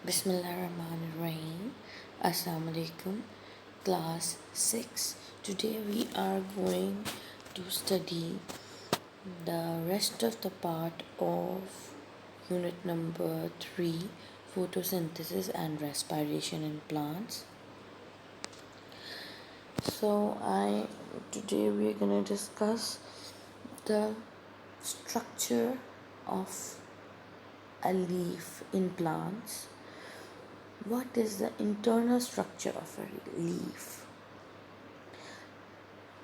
Bismillahirrahmanirrahim. Assalamu alaikum. Class 6. Today we are going to study the rest of the part of unit number 3, photosynthesis and respiration in plants. Today we are going to discuss the structure of a leaf in plants. What is the internal structure of a leaf?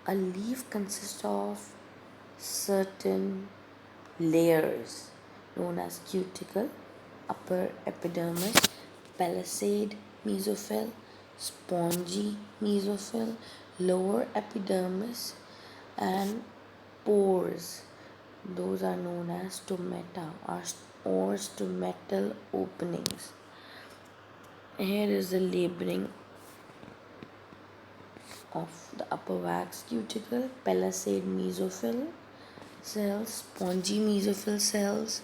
A leaf consists of certain layers known as cuticle, upper epidermis, palisade mesophyll, spongy mesophyll, lower epidermis, and pores. Those are known as stomata or stomatal openings. Here is the labeling of the upper wax cuticle, palisade mesophyll cells, spongy mesophyll cells,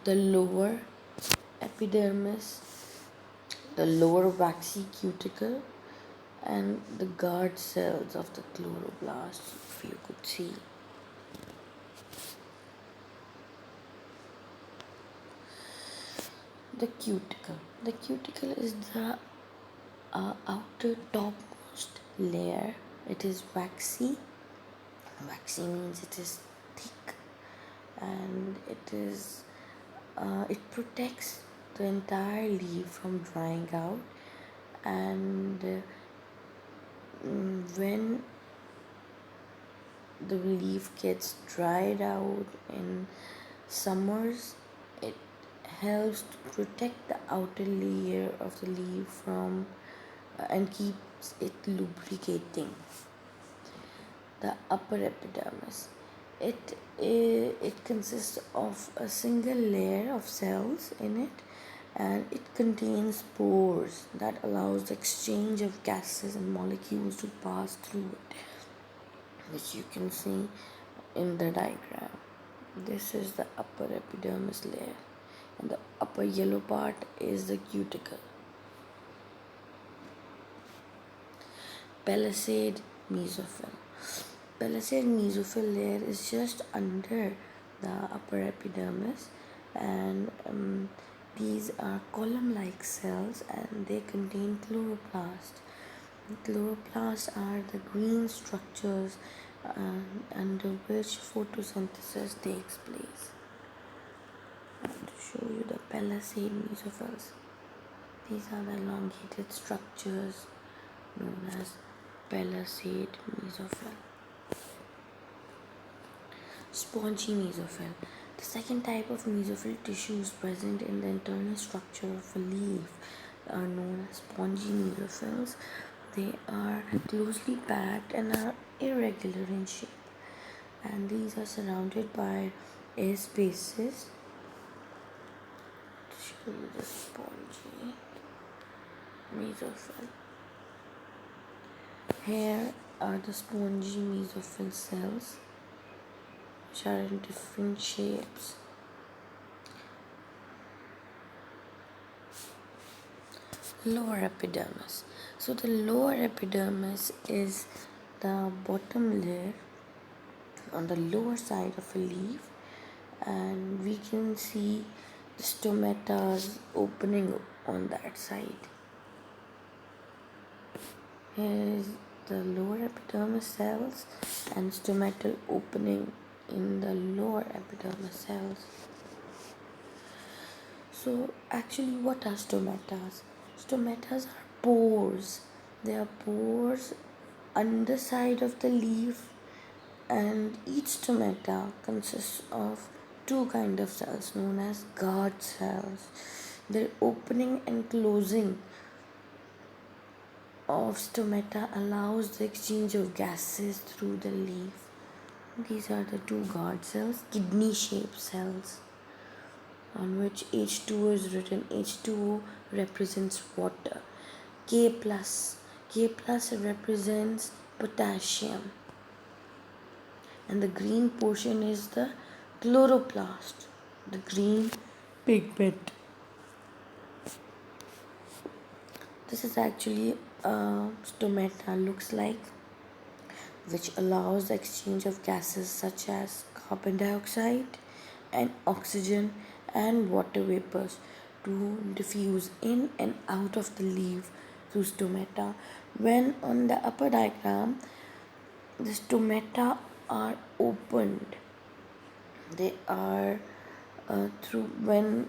the lower epidermis, the lower waxy cuticle, and the guard cells of the chloroplast, if you could see. The cuticle. The cuticle is the outer topmost layer. It is waxy. Waxy means it is thick, and it protects the entire leaf from drying out. And when the leaf gets dried out in summers, it helps to protect the outer layer of the leaf from and keeps it lubricating. The upper epidermis, it consists of a single layer of cells in it, and it contains pores that allows the exchange of gases and molecules to pass through it, which you can see in the diagram. This is the upper epidermis layer, and the upper yellow part is the cuticle. Palisade mesophyll. Palisade mesophyll layer is just under the upper epidermis, and these are column-like cells, and they contain chloroplast. Chloroplasts are the green structures under which photosynthesis takes place. I want to show you the palisade mesophylls. These are the elongated structures known as palisade mesophyll. Spongy mesophyll. The second type of mesophyll tissues present in the internal structure of a leaf are known as spongy mesophylls. They are closely packed and are irregular in shape, and these are surrounded by air spaces. To show you the spongy mesophyll. Here are the spongy mesophyll cells, which are in different shapes. Lower epidermis. So the lower epidermis is the bottom layer on the lower side of a leaf, and we can see the stomatas opening on that side. Here is the lower epidermis cells and stomatal opening in the lower epidermis cells. So actually, what are stomatas? Stomatas are pores. They are pores underside of the leaf, and each stomata consists of two kinds of cells known as guard cells. Their opening and closing of stomata allows the exchange of gases through the leaf. These are the two guard cells, kidney-shaped cells, on which H2O is written. H2O represents water. K plus represents potassium, and the green portion is the chloroplast, the green pigment. this is actually stomata looks like, which allows the exchange of gases such as carbon dioxide and oxygen and water vapors to diffuse in and out of the leaf through stomata. When on the upper diagram, the stomata are opened, they are through when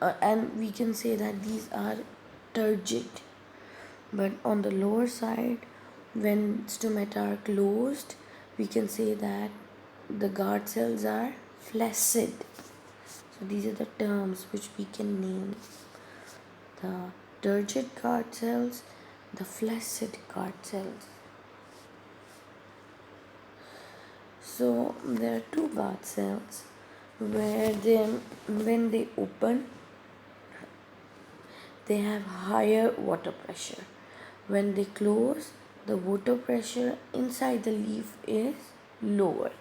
and we can say that these are turgid, but on the lower side, when stomata are closed, we can say that the guard cells are flaccid. So these are the terms which we can name: the turgid guard cells, the flaccid guard cells. So there are two guard cells where when they open, they have higher water pressure. When they close, the water pressure inside the leaf is lower.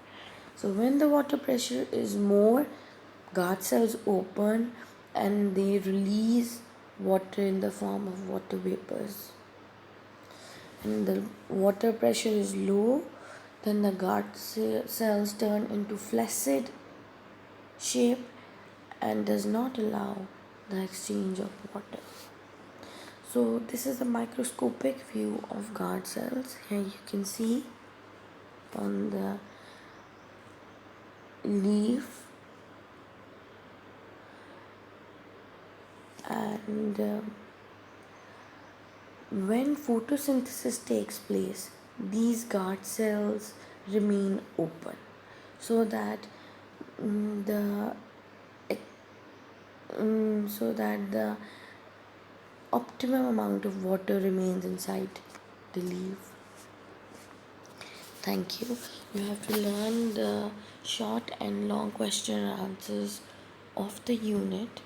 So when the water pressure is more, guard cells open and they release water in the form of water vapors. And the water pressure is low, then the guard cells turn into flaccid shape and does not allow the exchange of water. So this is a microscopic view of guard cells. Here you can see on the leaf, and when photosynthesis takes place, these guard cells remain open so that the optimum amount of water remains inside the leaf. Thank you. You have to learn the short and long question and answers of the unit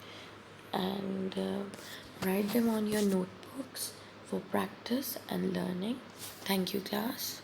and write them on your notebooks for practice and learning. Thank you, class.